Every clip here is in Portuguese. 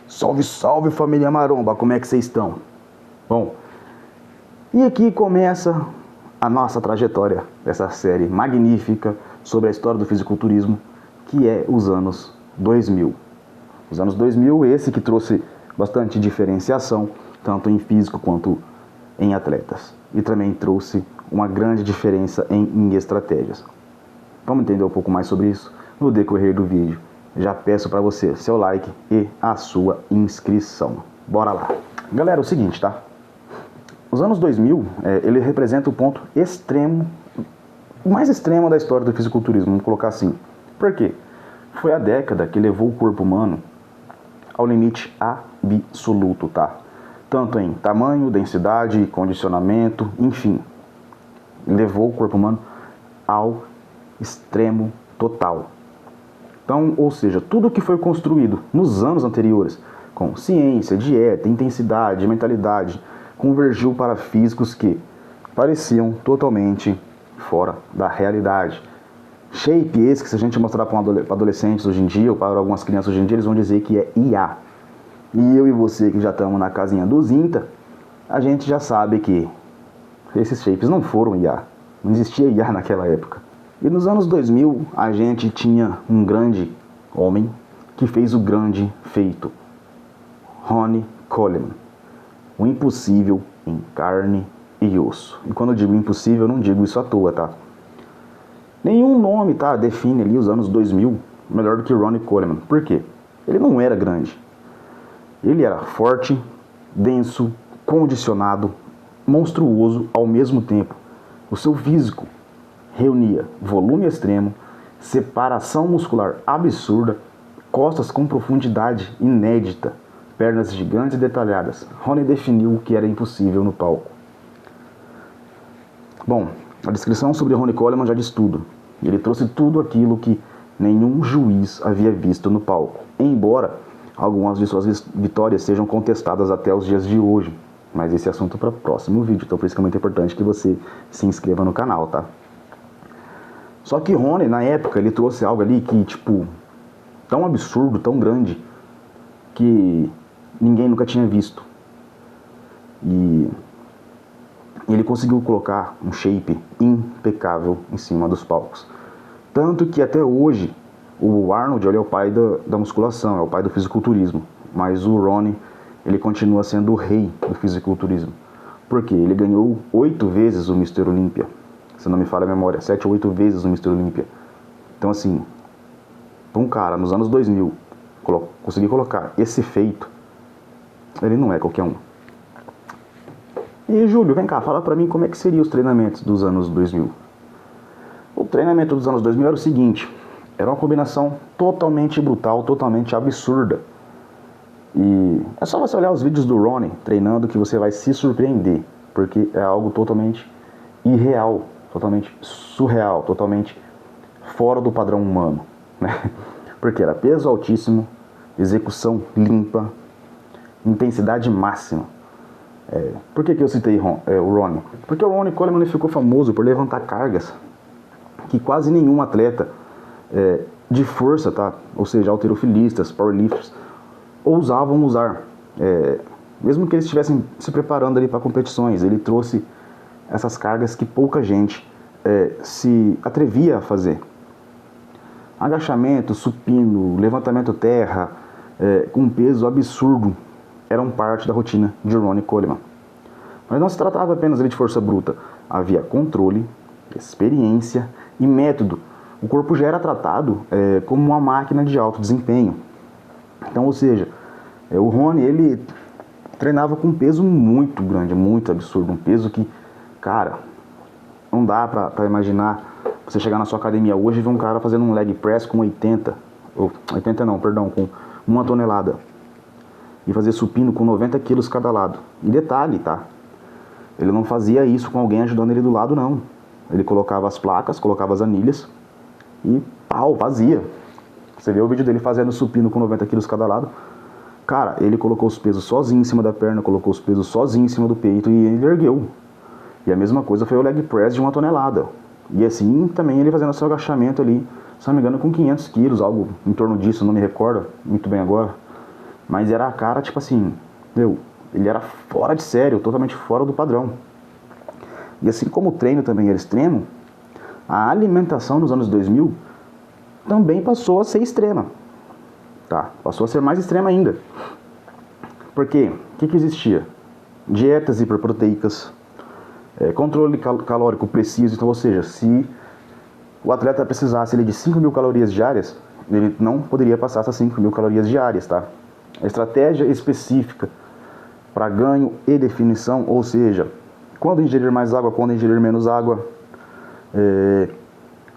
Salve, salve família Maromba, como é que vocês estão? Bom, e aqui começa a nossa trajetória dessa série magnífica sobre a história do fisiculturismo, que é os anos 2000. Os anos 2000, esse que trouxe bastante diferenciação, tanto em físico quanto em atletas. E também trouxe uma grande diferença em estratégias. Vamos entender um pouco mais sobre isso no decorrer do vídeo. Já peço para você seu like e a sua inscrição. Bora lá. Galera, é o seguinte, tá? Os anos 2000, ele representa o ponto extremo, o mais extremo da história do fisiculturismo, vamos colocar assim. Por quê? Foi a década que levou o corpo humano ao limite absoluto, tá? Tanto em tamanho, densidade, condicionamento, enfim. Levou o corpo humano ao extremo total. Então, ou seja, tudo que foi construído nos anos anteriores, com ciência, dieta, intensidade, mentalidade, convergiu para físicos que pareciam totalmente fora da realidade. Shape esse que se a gente mostrar para adolescentes hoje em dia, ou para algumas crianças hoje em dia, eles vão dizer que é IA. E eu e você que já estamos na casinha dos INTA, a gente já sabe que esses shapes não foram IA. Não existia IA naquela época. E nos anos 2000, a gente tinha um grande homem que fez o grande feito. Ronnie Coleman. O impossível em carne e osso. E quando eu digo impossível, eu não digo isso à toa, tá? Nenhum nome, tá, define ali os anos 2000 melhor do que Ronnie Coleman. Por quê? Ele não era grande. Ele era forte, denso, condicionado, monstruoso ao mesmo tempo. O seu físico reunia volume extremo, separação muscular absurda, costas com profundidade inédita, pernas gigantes e detalhadas. Ronnie definiu o que era impossível no palco. Bom, a descrição sobre Ronnie Coleman já diz tudo. Ele trouxe tudo aquilo que nenhum juiz havia visto no palco, embora algumas de suas vitórias sejam contestadas até os dias de hoje. Mas esse assunto é para o próximo vídeo, então por isso que é muito importante que você se inscreva no canal, tá? Só que Ronnie, na época, ele trouxe algo ali que, tipo, tão absurdo, tão grande, que ninguém nunca tinha visto. E ele conseguiu colocar um shape impecável em cima dos palcos. Tanto que até hoje, o Arnold ele é o pai da musculação, é o pai do fisiculturismo. Mas o Ronnie, ele continua sendo o rei do fisiculturismo. Por quê? Ele ganhou 8 vezes o Mr. Olympia. Se não me falha a memória, 7 ou 8 vezes o Mr. Olympia. Então assim, para um cara nos anos 2000 conseguir colocar esse feito, ele não é qualquer um. E Júlio, vem cá, fala pra mim como é que seriam os treinamentos dos anos 2000. O treinamento dos anos 2000 era o seguinte, era uma combinação totalmente brutal, totalmente absurda. E é só você olhar os vídeos do Ronnie treinando que você vai se surpreender, porque é algo totalmente irreal, totalmente surreal, totalmente fora do padrão humano, né? Porque era peso altíssimo, execução limpa, intensidade máxima. Por que eu citei o Ronnie? Porque o Ronnie Coleman ficou famoso por levantar cargas que quase nenhum atleta de força, tá? Ou seja, halterofilistas, powerlifters, ousavam usar. Mesmo que eles estivessem se preparando ali para competições, ele trouxe essas cargas que pouca gente se atrevia a fazer. Agachamento, supino, levantamento terra, com peso absurdo, eram parte da rotina de Ronnie Coleman. Mas não se tratava apenas de força bruta. Havia controle, experiência e método. O corpo já era tratado como uma máquina de alto desempenho. Então, ou seja, o Ronnie, ele treinava com um peso muito grande, muito absurdo. Um peso que, cara, não dá pra imaginar você chegar na sua academia hoje e ver um cara fazendo um leg press com com 1 tonelada. E fazer supino com 90 quilos cada lado. E detalhe, tá? Ele não fazia isso com alguém ajudando ele do lado, não. Ele colocava as placas, colocava as anilhas e pau, fazia. Você vê o vídeo dele fazendo supino com 90 quilos cada lado. Cara, ele colocou os pesos sozinho em cima da perna, colocou os pesos sozinho em cima do peito e ele ergueu. E a mesma coisa foi o leg press de 1 tonelada. E assim também ele fazendo seu agachamento ali, se não me engano, com 500 quilos, algo em torno disso, não me recordo muito bem agora. Mas era a cara, tipo assim, ele era fora de sério, totalmente fora do padrão. E assim como o treino também era extremo, a alimentação nos anos 2000 também passou a ser extrema. Tá? Passou a ser mais extrema ainda. Porque o que existia? Dietas hiperproteicas, controle calórico preciso. Então, ou seja, se o atleta precisasse de 5.000 calorias diárias, ele não poderia passar essas 5.000 calorias diárias, tá? A estratégia específica para ganho e definição, ou seja, quando ingerir mais água, quando ingerir menos água,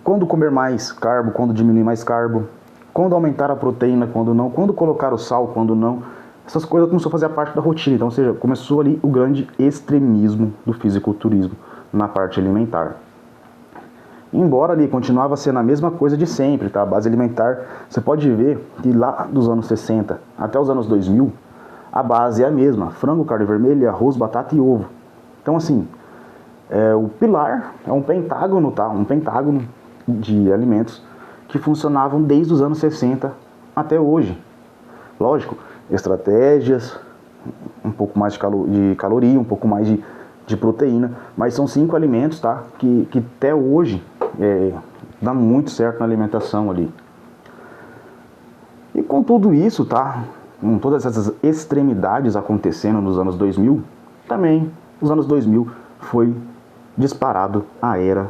quando comer mais carbo, quando diminuir mais carbo, quando aumentar a proteína, quando não, quando colocar o sal, quando não. Essas coisas começou a fazer parte da rotina. Então, ou seja, começou ali o grande extremismo do fisiculturismo na parte alimentar. Embora ali continuava sendo a mesma coisa de sempre, tá? A base alimentar, você pode ver que lá dos anos 60 até os anos 2000, a base é a mesma: frango, carne vermelha, arroz, batata e ovo. Então, assim, o pilar é um pentágono, tá? Um pentágono de alimentos que funcionavam desde os anos 60 até hoje. Lógico, estratégias, um pouco mais de caloria, um pouco mais de proteína, mas são 5 alimentos, tá? Que até hoje dá muito certo na alimentação ali. E com tudo isso, tá? Com todas essas extremidades acontecendo nos anos 2000, também os anos 2000 foi disparado a era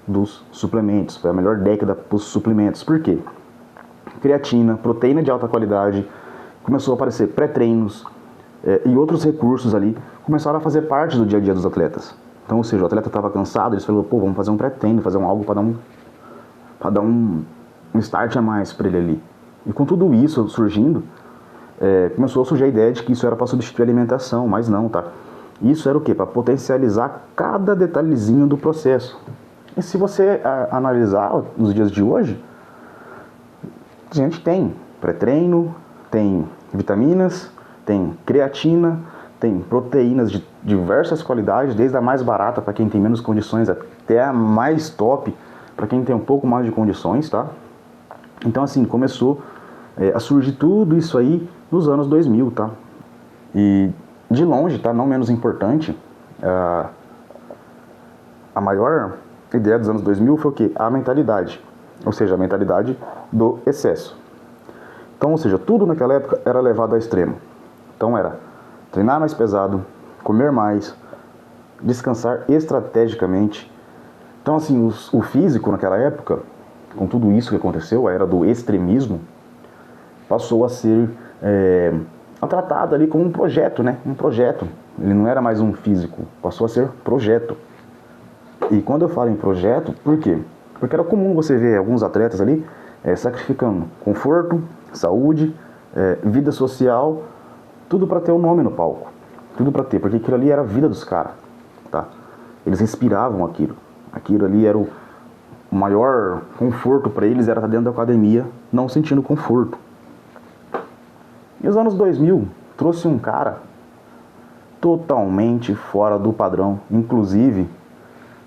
dos suplementos. Foi a melhor década para os suplementos. Por quê? Creatina, proteína de alta qualidade, começou a aparecer pré-treinos e outros recursos ali começaram a fazer parte do dia a dia dos atletas. Então, ou seja, o atleta estava cansado, eles falaram, pô, vamos fazer um pré-treino, fazer algo para dar um start a mais para ele ali. E com tudo isso surgindo, começou a surgir a ideia de que isso era para substituir a alimentação, mas não, tá? Isso era o quê? Para potencializar cada detalhezinho do processo. E se você analisar nos dias de hoje, a gente tem pré-treino, tem vitaminas, tem creatina, tem proteínas de diversas qualidades, desde a mais barata para quem tem menos condições até a mais top para quem tem um pouco mais de condições, tá? Então, assim, começou a surgir tudo isso aí nos anos 2000, tá? E de longe, tá? Não menos importante, a maior ideia dos anos 2000 foi o quê? A mentalidade, ou seja, a mentalidade do excesso. Então, ou seja, tudo naquela época era levado ao extremo. Então era treinar mais pesado, comer mais, descansar estrategicamente. Então, assim, o físico naquela época, com tudo isso que aconteceu, a era do extremismo, passou a ser tratado ali como um projeto, né? Um projeto. Ele não era mais um físico, passou a ser projeto. E quando eu falo em projeto, por quê? Porque era comum você ver alguns atletas ali sacrificando conforto, saúde, vida social, tudo para ter um nome no palco. Tudo para ter, porque aquilo ali era a vida dos caras, tá? Eles respiravam aquilo. Aquilo ali era o maior conforto para eles, era estar dentro da academia, não sentindo conforto. E os anos 2000 trouxe um cara totalmente fora do padrão. Inclusive,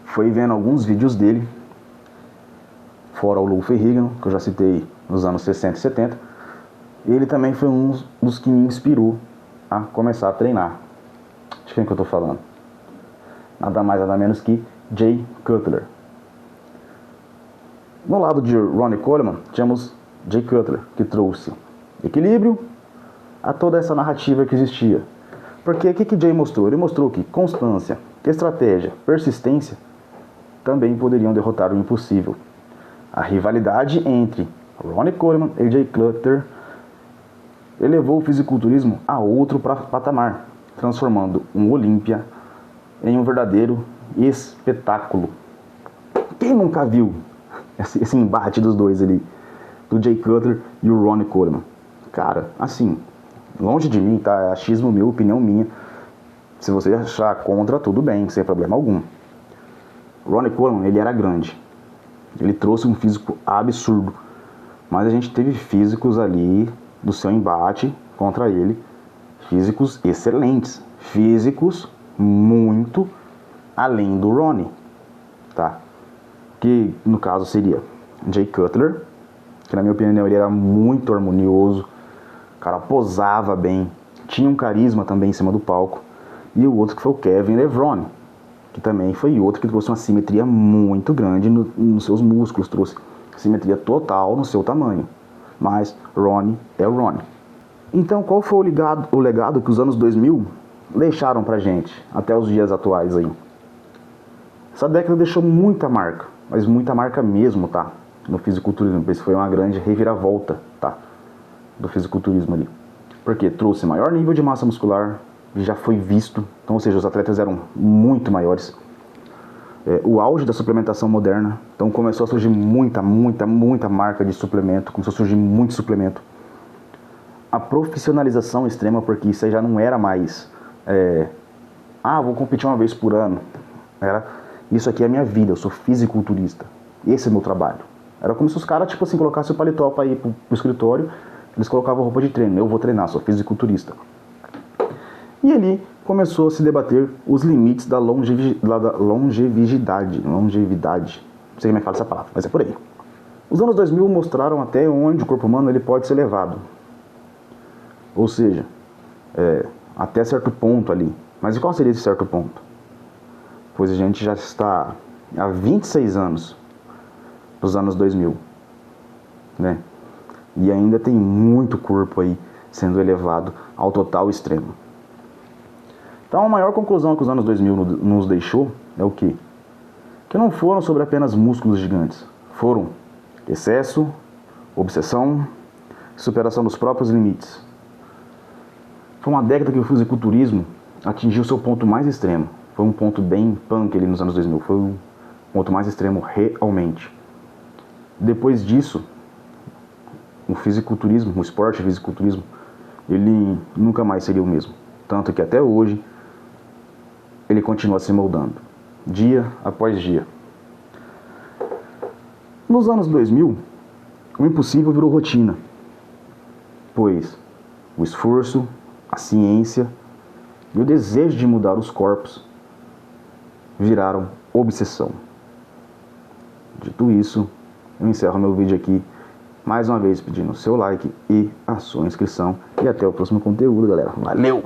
foi vendo alguns vídeos dele, fora o Lou Ferrigno, que eu já citei nos anos 60 e 70, ele também foi um dos que me inspirou a começar a treinar. De quem que eu tô falando? Nada mais, nada menos que Jay Cutler. No lado de Ronnie Coleman, tínhamos Jay Cutler, que trouxe equilíbrio a toda essa narrativa que existia. Porque o que Jay mostrou? Ele mostrou que constância, estratégia, persistência também poderiam derrotar o impossível. A rivalidade entre Ronnie Coleman e Jay Cutler elevou o fisiculturismo a outro patamar, transformando um Olímpia em um verdadeiro espetáculo. Quem nunca viu esse embate dos dois ali, do Jay Cutler e o Ronnie Coleman? Cara, assim, longe de mim, tá? É achismo meu, opinião minha. Se você achar contra, tudo bem, sem problema algum. Ronnie Coleman, ele era grande. Ele trouxe um físico absurdo. Mas a gente teve físicos ali do seu embate contra ele, físicos excelentes, físicos muito além do Ronnie, tá? Que no caso seria Jay Cutler, que na minha opinião ele era muito harmonioso, O cara posava bem, tinha um carisma também em cima do palco. E o outro que foi o Kevin Levrone, que também foi outro que trouxe uma simetria muito grande nos seus músculos, trouxe simetria total no seu tamanho. Mas Ronnie é o Ronnie. Então qual foi o legado que os anos 2000 deixaram pra gente até os dias atuais aí? Essa década deixou muita marca, mas muita marca mesmo, tá? No fisiculturismo, esse foi uma grande reviravolta, tá? Do fisiculturismo ali. Porque trouxe maior nível de massa muscular, já foi visto, então, ou seja, os atletas eram muito maiores. O auge da suplementação moderna, então começou a surgir muita marca de suplemento, começou a surgir muito suplemento. A profissionalização extrema, porque isso aí já não era mais, vou competir uma vez por ano. Era, isso aqui é a minha vida, eu sou fisiculturista, esse é o meu trabalho. Era como se os caras, tipo assim, colocassem o paletó para ir pro escritório, eles colocavam roupa de treino, eu vou treinar, sou fisiculturista. E ali começou a se debater os limites da longevidade, não sei como é que fala essa palavra, mas é por aí. Os anos 2000 mostraram até onde o corpo humano ele pode ser levado. Ou seja, até certo ponto ali. Mas qual seria esse certo ponto? Pois a gente já está há 26 anos dos anos 2000, né? E ainda tem muito corpo aí sendo elevado ao total extremo. Então a maior conclusão que os anos 2000 nos deixou é o quê? Que não foram sobre apenas músculos gigantes. Foram excesso, obsessão, superação dos próprios limites. Foi uma década que o fisiculturismo atingiu seu ponto mais extremo. Foi um ponto bem punk ali nos anos 2000. Foi o ponto mais extremo realmente. Depois disso, o fisiculturismo, o esporte fisiculturismo, ele nunca mais seria o mesmo. Tanto que até hoje, ele continua se moldando, dia após dia. Nos anos 2000, o impossível virou rotina, pois o esforço, a ciência e o desejo de mudar os corpos viraram obsessão. Dito isso, eu encerro meu vídeo aqui, mais uma vez pedindo o seu like e a sua inscrição. E até o próximo conteúdo, galera. Valeu!